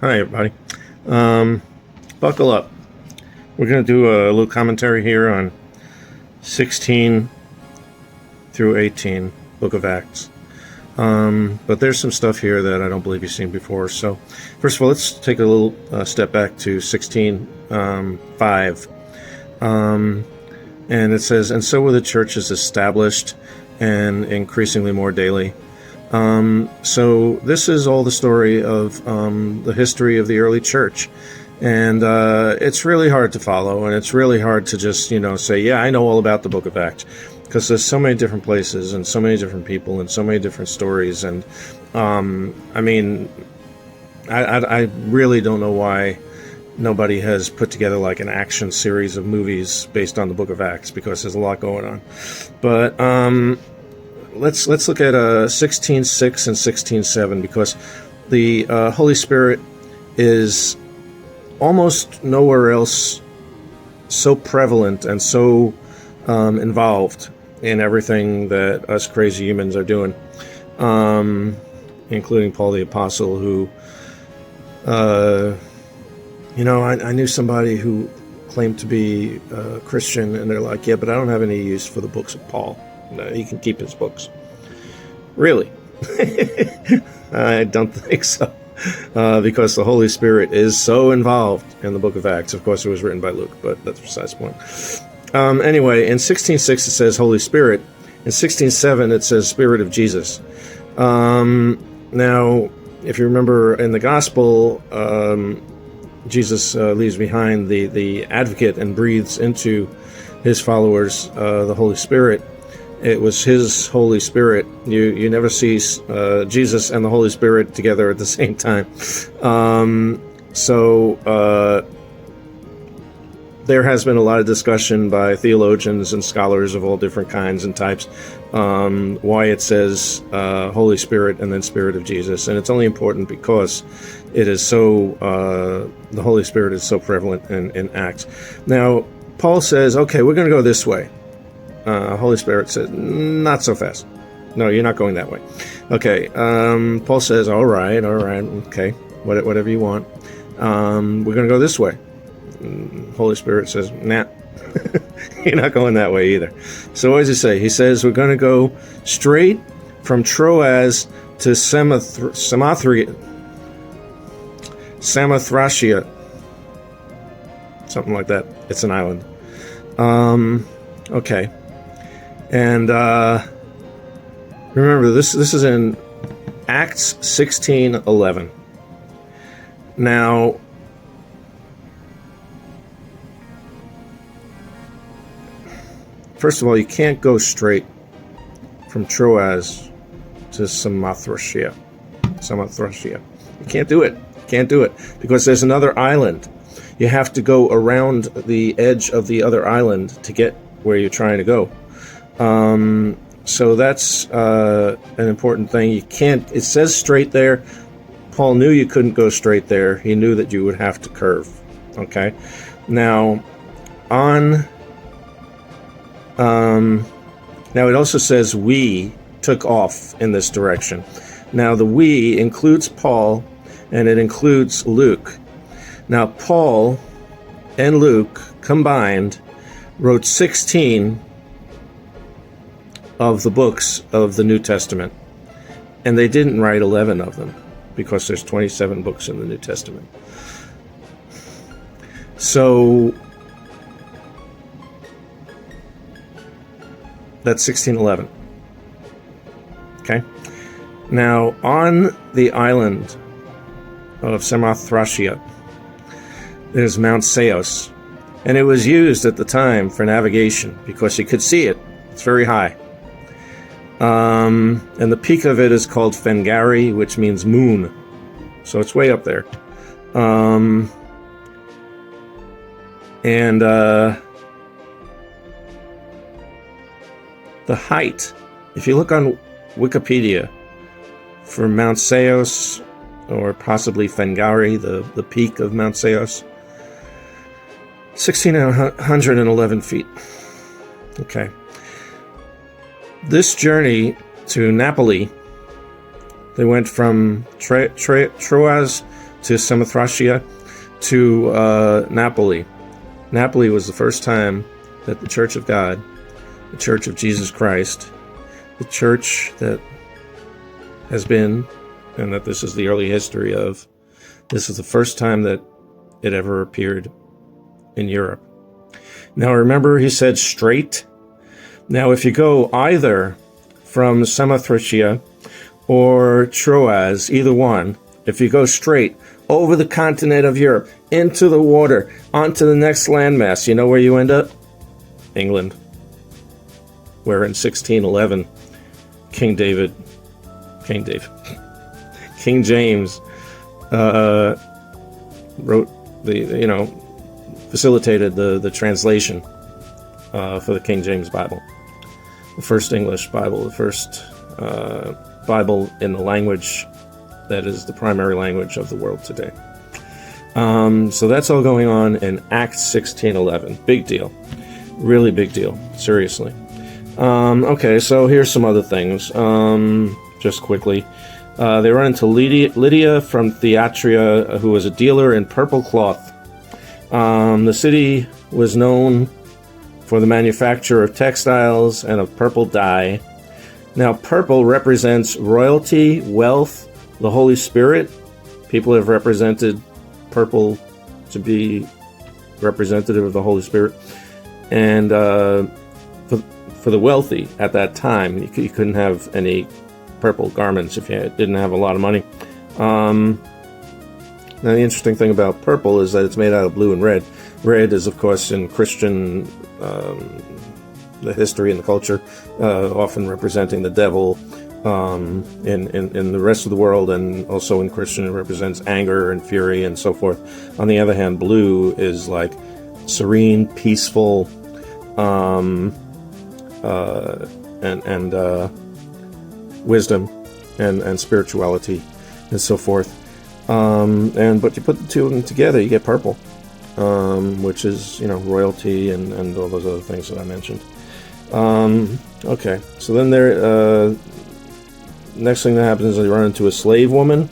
Hi, everybody. Buckle up. We're going to do a little commentary here on 16 through 18, Book of Acts. But there's some stuff here that I don't believe you've seen before. So, first of all, let's take a little step back to 16:5. And it says, "And so were the churches established and increasingly more daily." So this is all the story of the history of the early church. And it's really hard to follow, and it's really hard to just, say, yeah, I know all about the Book of Acts, because there's so many different places and so many different people and so many different stories. And I really don't know why nobody has put together like an action series of movies based on the Book of Acts, because there's a lot going on. But let's look at 16:6 and 16:7, because the Holy Spirit is almost nowhere else so prevalent and so involved in everything that us crazy humans are doing, including Paul the Apostle, who, I knew somebody who claimed to be a Christian, and they're like, yeah, but I don't have any use for the books of Paul. No, he can keep his books. Really? I don't think so. Because the Holy Spirit is so involved in the Book of Acts. Of course, it was written by Luke, but that's besides the point. Anyway, in 16:6 it says Holy Spirit. In 16:7 it says Spirit of Jesus. Now, if you remember in the Gospel, Jesus leaves behind the advocate and breathes into his followers the Holy Spirit. It was his Holy Spirit. You never see Jesus and the Holy Spirit together at the same time. There has been a lot of discussion by theologians and scholars of all different kinds and types why it says Holy Spirit and then Spirit of Jesus. And it's only important because it is so, the Holy Spirit is so prevalent in Acts. Now, Paul says, okay, we're going to go this way. Holy Spirit says, not so fast. No, you're not going that way. Okay, Paul says, all right, okay, whatever you want. We're going to go this way. Holy Spirit says, nah, you're not going that way either. So what does he say? He says, we're going to go straight from Troas to Samothracia. Something like that. It's an island. Okay. And remember, this is in Acts 16:11. Now, first of all, you can't go straight from Troas to Samothracia. You can't do it. Because there's another island. You have to go around the edge of the other island to get where you're trying to go. So that's an important thing. You can't, it says straight there. Paul knew you couldn't go straight there. He knew that you would have to curve. Okay. Now, now it also says we took off in this direction. Now the we includes Paul and it includes Luke. Now Paul and Luke combined wrote 16 of the books of the New Testament, and they didn't write 11 of them because there's 27 books in the New Testament. So that's 1611. Okay. Now on the island of Samothracia, there's Mount Seos, and it was used at the time for navigation because you could see it. It's very high. And the peak of it is called Fengari, which means moon. So it's way up there. The height, if you look on Wikipedia for Mount Seos, or possibly Fengari, the peak of Mount Seos, 1,611 feet. Okay. This journey to Napoli, they went from Troas to Samothracia, to Napoli. Napoli was the first time that the Church of God, the Church of Jesus Christ, the church that has been, and that this is the early history of, this is the first time that it ever appeared in Europe. Now remember, he said straight. Now if you go either from Samothracia or Troas, either one, if you go straight over the continent of Europe, into the water, onto the next landmass, you know where you end up? England. Where in 1611, King James wrote facilitated the translation for the King James Bible, the first English Bible, the first Bible in the language that is the primary language of the world today. So that's all going on in Acts 16:11. Big deal. Really big deal. Seriously. Okay, so here's some other things. Just quickly. They run into Lydia from Thyatira, who was a dealer in purple cloth. The city was known for the manufacture of textiles and of purple dye. Now, purple represents royalty, wealth, the Holy Spirit. People have represented purple to be representative of the Holy Spirit. And for the wealthy at that time, you couldn't have any purple garments if you didn't have a lot of money. Now, the interesting thing about purple is that it's made out of blue and red. Red is, of course, in Christian the history and the culture, often representing the devil. In the rest of the world, and also in Christian, it represents anger and fury and so forth. On the other hand, blue is like serene, peaceful, and wisdom and spirituality and so forth. But you put the two of them together, you get purple, which is royalty and all those other things that I mentioned. Okay, so then next thing that happens is they run into a slave woman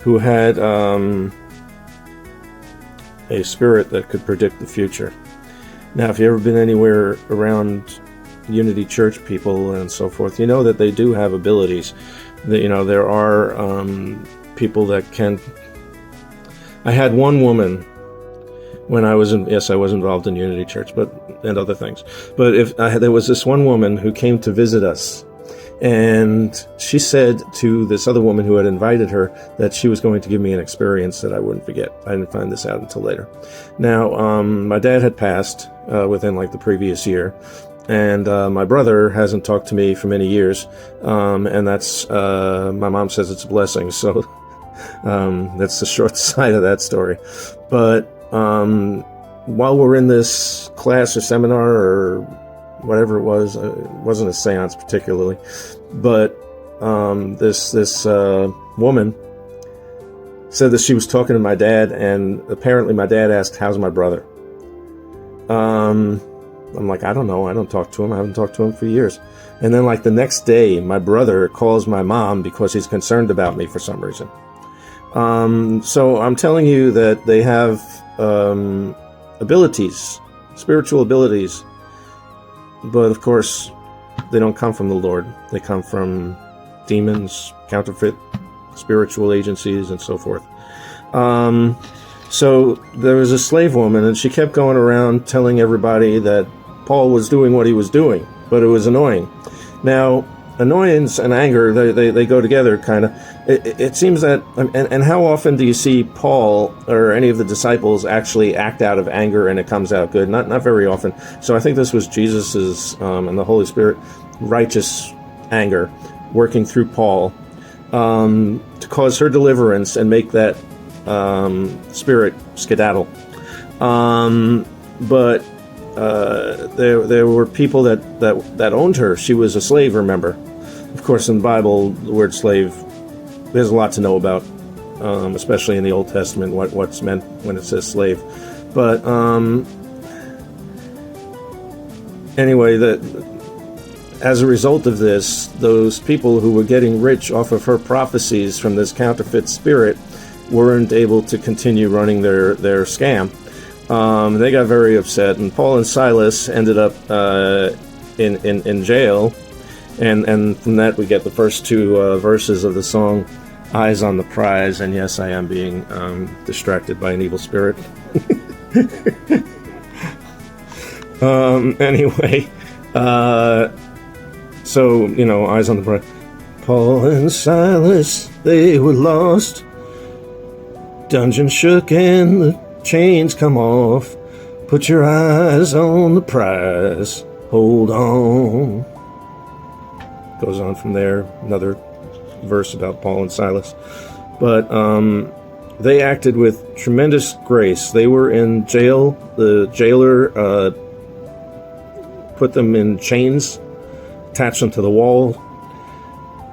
who had a spirit that could predict the future. Now, if you've ever been anywhere around Unity Church people and so forth, you know that they do have abilities. There are people that can. I had one woman when I was I was involved in Unity Church, and other things. But there was this one woman who came to visit us. And she said to this other woman who had invited her that she was going to give me an experience that I wouldn't forget. I didn't find this out until later. Now, my dad had passed within the previous year, and my brother hasn't talked to me for many years, and that's, my mom says it's a blessing, so that's the short side of that story. But while we're in this class or seminar or whatever it wasn't a seance particularly, but this woman said that she was talking to my dad, and apparently my dad asked, "How's my brother?" I'm like, I don't know. I don't talk to him. I haven't talked to him for years. And then the next day, my brother calls my mom because he's concerned about me for some reason. So I'm telling you that they have abilities, spiritual abilities. But of course, they don't come from the Lord. They come from demons, counterfeit spiritual agencies, and so forth. So there was a slave woman, and she kept going around telling everybody that Paul was doing what he was doing, but it was annoying. Now, annoyance and anger, they go together, kind of. It seems that, and how often do you see Paul or any of the disciples actually act out of anger and it comes out good? Not very often. So I think this was Jesus's and the Holy Spirit righteous anger working through Paul to cause her deliverance and make that spirit skedaddle. But there were people that owned her. She was a slave, remember. Of course, in the Bible, the word slave, there's a lot to know about, especially in the Old Testament, what's meant when it says slave. But anyway, as a result of this, those people who were getting rich off of her prophecies from this counterfeit spirit, weren't able to continue running their scam. They got very upset, and Paul and Silas ended up in jail, and from that we get the first two verses of the song, "Eyes on the Prize." And yes, I am being distracted by an evil spirit. Anyway, so, eyes on the prize. Paul and Silas, they were lost. Dungeon shook and the chains come off. Put your eyes on the prize. Hold on. Goes on from there. Another verse about Paul and Silas. But they acted with tremendous grace. They were in jail. The jailer put them in chains, attached them to the wall,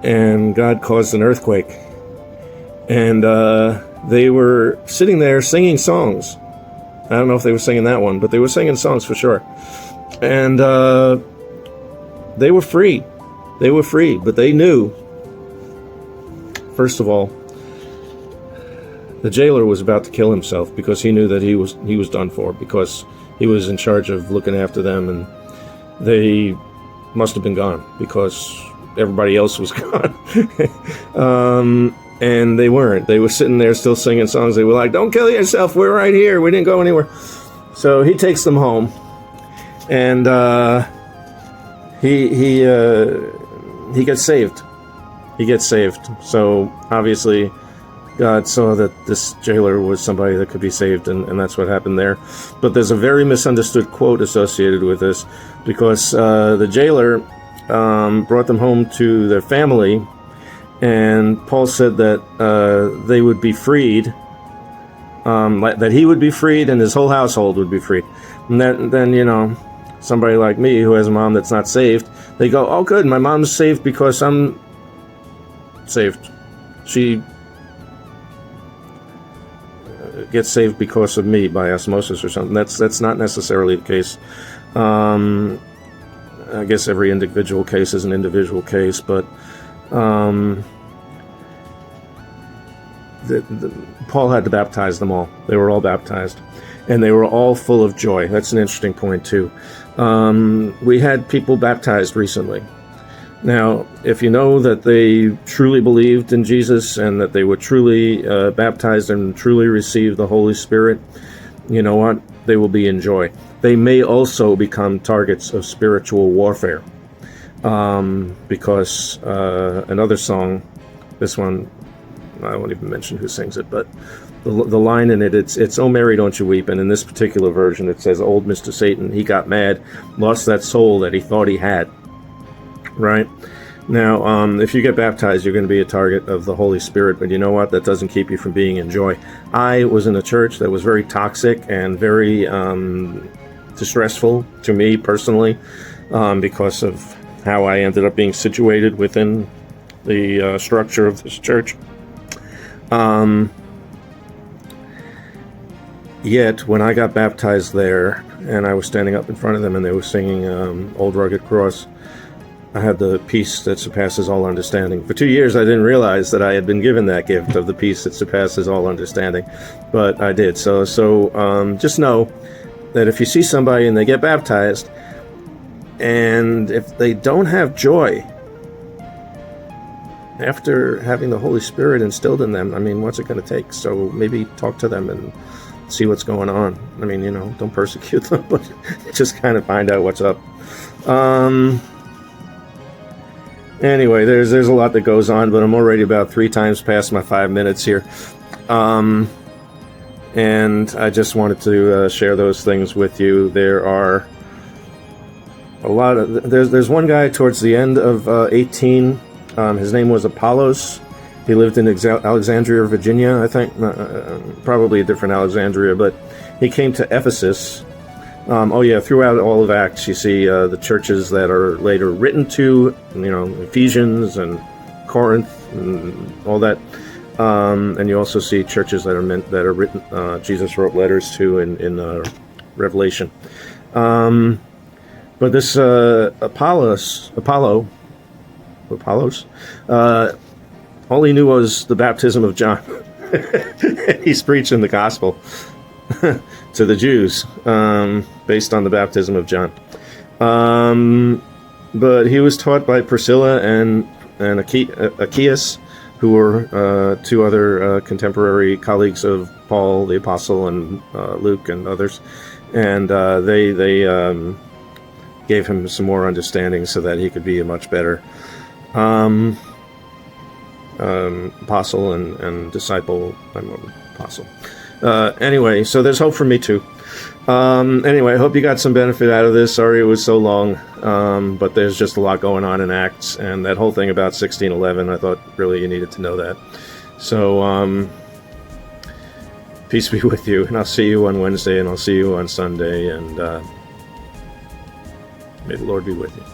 and God caused an earthquake. And they were sitting there singing songs. I don't know if they were singing that one, but they were singing songs for sure. And they were free. They were free, but they knew, first of all, the jailer was about to kill himself, because he knew that he was done for, because he was in charge of looking after them, and they must have been gone because everybody else was gone. And they weren't. They were sitting there still singing songs. They were like, "Don't kill yourself. We're right here. We didn't go anywhere." So he takes them home, and he gets saved. He gets saved. So obviously, God saw that this jailer was somebody that could be saved, and that's what happened there. But there's a very misunderstood quote associated with this, because the jailer brought them home to their family, and Paul said that they would be freed, that he would be freed and his whole household would be freed. And then, somebody like me who has a mom that's not saved, they go, "Oh, good, my mom's saved because I'm saved. She gets saved because of me by osmosis or something." That's not necessarily the case. I guess every individual case is an individual case, but Paul had to baptize them all. They were all baptized, and they were all full of joy. That's an interesting point too. We had people baptized recently. Now, if you know that they truly believed in Jesus and that they were truly baptized and truly received the Holy Spirit, you know what? They will be in joy. They may also become targets of spiritual warfare, because another song, this one, I won't even mention who sings it, but the line in it, it's "Oh Mary, don't you weep," and in this particular version it says, "Old Mr. Satan, he got mad, lost that soul that he thought he had." Right? Now, if you get baptized, you're going to be a target of the Holy Spirit, but you know what? That doesn't keep you from being in joy. I was in a church that was very toxic and very distressful to me personally, because of how I ended up being situated within the structure of this church. Yet, when I got baptized there, and I was standing up in front of them, and they were singing Old Rugged Cross, I had the peace that surpasses all understanding. For 2 years, I didn't realize that I had been given that gift of the peace that surpasses all understanding, but I did. So just know that if you see somebody and they get baptized, and if they don't have joy after having the Holy Spirit instilled in them, I mean, what's it going to take? So maybe talk to them and see what's going on. I mean, don't persecute them, but just kind of find out what's up. Anyway, there's a lot that goes on, but I'm already about 3 times past my 5 minutes here. And I just wanted to share those things with you. There are a lot of... There's one guy towards the end of 18. His name was Apollos. He lived in Alexandria, Virginia, I think. Probably a different Alexandria, but he came to Ephesus. Throughout all of Acts, you see the churches that are later written to, Ephesians and Corinth and all that. And you also see churches that are written, Jesus wrote letters to in Revelation. But this Apollos, all he knew was the baptism of John. He's preaching the gospel to the Jews, based on the baptism of John. But he was taught by Priscilla and Achaeus, who were two other contemporary colleagues of Paul the Apostle and Luke and others. And they gave him some more understanding so that he could be a much better apostle and disciple. I'm an apostle. Anyway, so there's hope for me too. Anyway, I hope you got some benefit out of this. Sorry it was so long, but there's just a lot going on in Acts, and that whole thing about 1611, I thought really you needed to know that. So, peace be with you, and I'll see you on Wednesday, and I'll see you on Sunday, and may the Lord be with you.